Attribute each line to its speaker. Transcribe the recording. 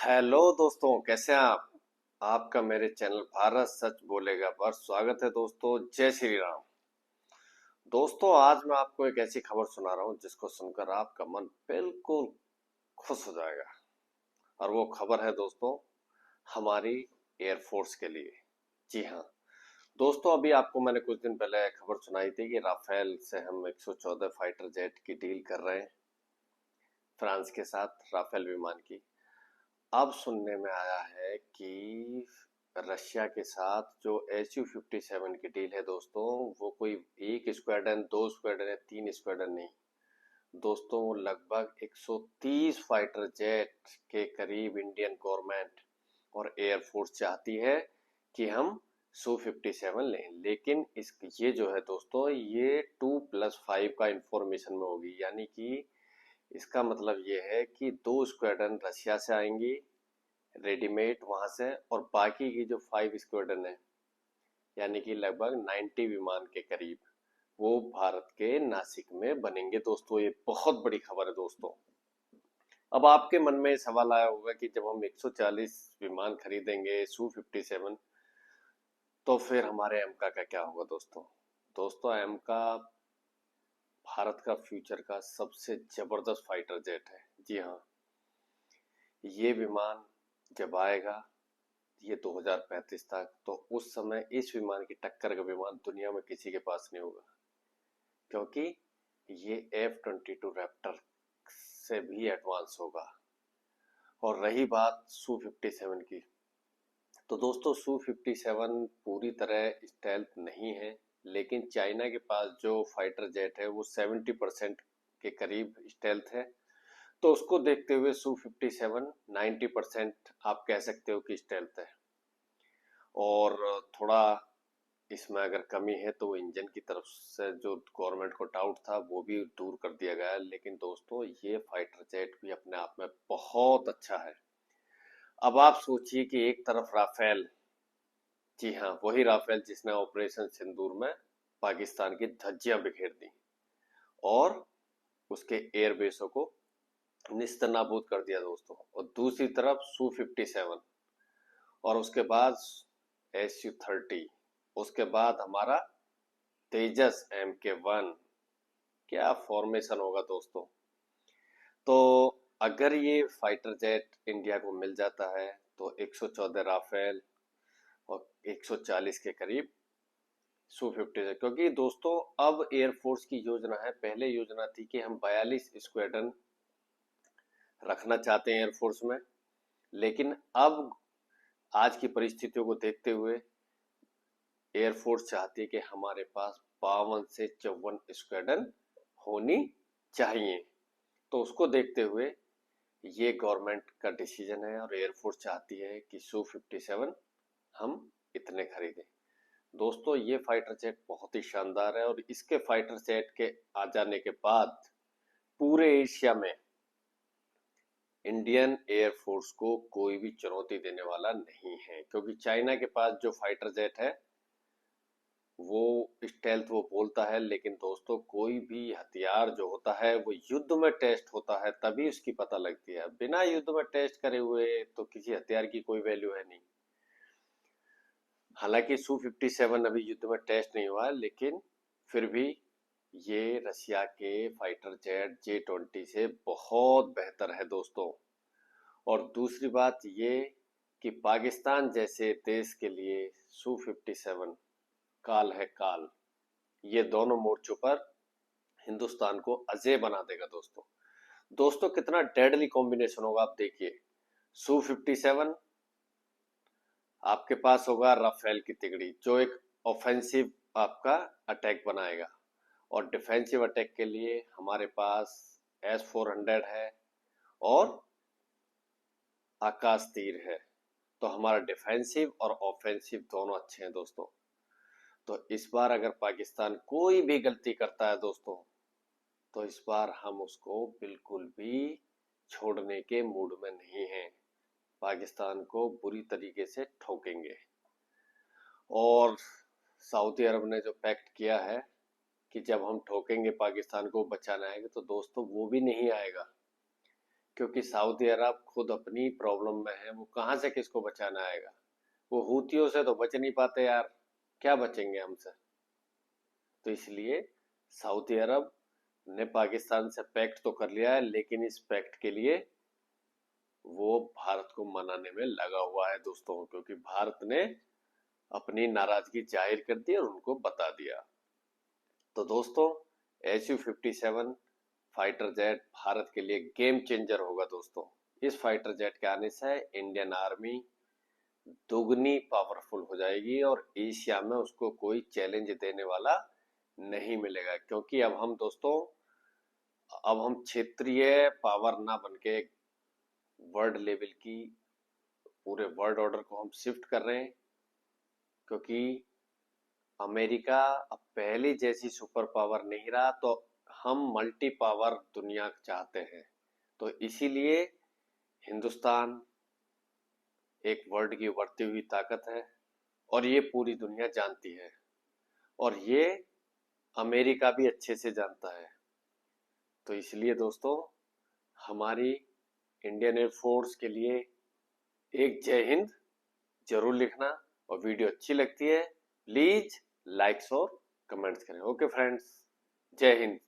Speaker 1: Hello दोस्तों, कैसे हैं आप। आपका मेरे चैनल भारत सच बोलेगा पर स्वागत है दोस्तों। जय श्री राम। दोस्तों, आज मैं आपको एक ऐसी खबर सुना रहा हूं जिसको सुनकर आपका मन बिल्कुल खुश हो जाएगा। और वो खबर है दोस्तों हमारी एयरफोर्स के लिए। जी हाँ दोस्तों, अभी आपको मैंने कुछ दिन पहले खबर सुनाई थी कि राफेल से हम 114 फाइटर जेट की डील कर रहे हैं फ्रांस के साथ, राफेल विमान की। अब सुनने में आया है कि रशिया के साथ जो SU-57 की डील है दोस्तों, वो कोई एक स्क्वाड्रन, दो स्क्वाड्रन या तीन स्क्वाड्रन नहीं दोस्तों, वो लगभग 130 फाइटर जेट के करीब इंडियन गवर्नमेंट और एयरफोर्स चाहती है कि हम Su-57 लें। लेकिन इस ये जो है दोस्तों, ये 2+5 का इंफॉर्मेशन में होगी, यानी कि इसका मतलब ये है कि दो स्क्वाड्रन रशिया से आएंगी रेडीमेड वहां से, और बाकी की जो 5 स्क्वाड्रन है यानी कि लगभग 90 विमान के करीब, वो भारत के नासिक में बनेंगे दोस्तों। ये बहुत बड़ी खबर है दोस्तों। अब आपके मन में सवाल आया होगा कि जब हम 140 विमान खरीदेंगे Su-57, तो फिर हमारे एमका का क्या होगा दोस्तों। दोस्तों, एमका भारत का फ्यूचर का सबसे जबरदस्त फाइटर जेट है। जी हाँ, ये विमान जब आएगा, ये 2035 तक, तो उस समय इस विमान की टक्कर का विमान दुनिया में किसी के पास नहीं होगा, क्योंकि ये F-22 रैप्टर से भी एडवांस होगा। और रही बात Su-57 की, तो दोस्तों Su-57 पूरी तरह स्टेल्थ नहीं है, लेकिन चाइना के पास जो फाइटर जेट है वो 70% के करीब स्टेल्थ है। तो उसको देखते हुए Su-57 90% आप कह सकते हो कि स्टेल्थ है। और थोड़ा इसमें अगर कमी है तो वो इंजन की तरफ से जो गवर्नमेंट को डाउट था वो भी दूर कर दिया गया है। लेकिन दोस्तों, ये फाइटर जेट भी अपने आप में बहुत अच्छा है। अब आप सोचिए कि एक तरफ राफेल, जी हाँ वही राफेल जिसने ऑपरेशन सिंदूर में पाकिस्तान की धज्जियां बिखेर दी और उसके एयरबेसों को निस्तनाबूद कर दिया दोस्तों, और दूसरी तरफ Su-57, और उसके बाद SU-30, उसके बाद हमारा तेजस MK1। क्या फॉर्मेशन होगा दोस्तों। तो अगर ये फाइटर जेट इंडिया को मिल जाता है तो 114 राफेल और 140 के करीब Su-57, क्योंकि दोस्तों अब एयरफोर्स की योजना है, पहले योजना थी कि हम 42 स्क्वाड्रन रखना चाहते हैं एयरफोर्स में। लेकिन अब आज की परिस्थितियों को देखते हुए एयरफोर्स चाहती है कि हमारे पास 52 से 54 स्क्वाड्रन होनी चाहिए। तो उसको देखते हुए ये गवर्नमेंट का डिसीजन है, और एयरफोर्स चाहती है कि Su-57 हम इतने खरीदें। दोस्तों, ये फाइटर जेट बहुत ही शानदार है, और इसके फाइटर जेट के आ जाने के बाद पूरे एशिया में इंडियन एयरफोर्स को कोई भी चुनौती देने वाला नहीं है, क्योंकि चाइना के पास जो फाइटर जेट है वो स्टेल्थ वो बोलता है, लेकिन दोस्तों कोई भी हथियार जो होता है वो युद्ध में टेस्ट होता है, तभी उसकी पता लगती है। बिना युद्ध में टेस्ट करे हुए तो किसी हथियार की कोई वैल्यू है नहीं। हालांकि Su-57 अभी युद्ध में टेस्ट नहीं हुआ है, लेकिन फिर भी ये रशिया के फाइटर जेट J-20 से बहुत बेहतर है दोस्तों। और दूसरी बात ये कि पाकिस्तान जैसे देश के लिए Su-57 काल है काल। ये दोनों मोर्चों पर हिंदुस्तान को अजय बना देगा दोस्तों। दोस्तों, कितना डेडली कॉम्बिनेशन होगा आप देखिए। Su-57, आपके पास होगा राफेल की तिगड़ी जो एक ऑफेंसिव आपका अटैक बनाएगा, और डिफेंसिव अटैक के लिए हमारे पास S-400 है और आकाश तीर है। तो हमारा डिफेंसिव और ऑफेंसिव दोनों अच्छे हैं दोस्तों। तो इस बार अगर पाकिस्तान कोई भी गलती करता है दोस्तों, तो इस बार हम उसको बिल्कुल भी छोड़ने के मूड में नहीं हैं। पाकिस्तान को बुरी तरीके से ठोकेंगे। और सऊदी अरब ने जो पैक्ट किया है कि जब हम ठोकेंगे पाकिस्तान को बचाना आएगा, तो दोस्तों वो भी नहीं आएगा, क्योंकि सऊदी अरब खुद अपनी प्रॉब्लम में है, वो कहाँ से किसको बचाना आएगा। वो हूतियों से तो बच नहीं पाते यार, क्या बचेंगे हमसे। तो इसलिए सऊदी अरब ने पाकिस्तान से पैक्ट तो कर लिया है, लेकिन इस पैक्ट के लिए वो भारत को मनाने में लगा हुआ है दोस्तों, क्योंकि भारत ने अपनी नाराजगी जाहिर कर दी और उनको बता दिया। तो दोस्तों, SU-57 फाइटर जेट भारत के लिए गेम चेंजर होगा दोस्तों। इस फाइटर जेट के आने से इंडियन आर्मी दुगनी पावरफुल हो जाएगी और एशिया में उसको कोई चैलेंज देने वाला नहीं मिलेगा, क्योंकि अब हम क्षेत्रीय पावर ना बनके वर्ल्ड लेवल की पूरे वर्ल्ड ऑर्डर को हम शिफ्ट कर रहे हैं। क्योंकि अमेरिका अब पहले जैसी सुपर पावर नहीं रहा, तो हम मल्टी पावर दुनिया चाहते हैं। तो इसीलिए हिंदुस्तान एक वर्ल्ड की उभरती हुई ताकत है और ये पूरी दुनिया जानती है, और ये अमेरिका भी अच्छे से जानता है। तो इसलिए दोस्तों, हमारी इंडियन एयरफोर्स के लिए एक जय हिंद जरूर लिखना, और वीडियो अच्छी लगती है प्लीज लाइक्स और कमेंट्स करें। ओके फ्रेंड्स, जय हिंद।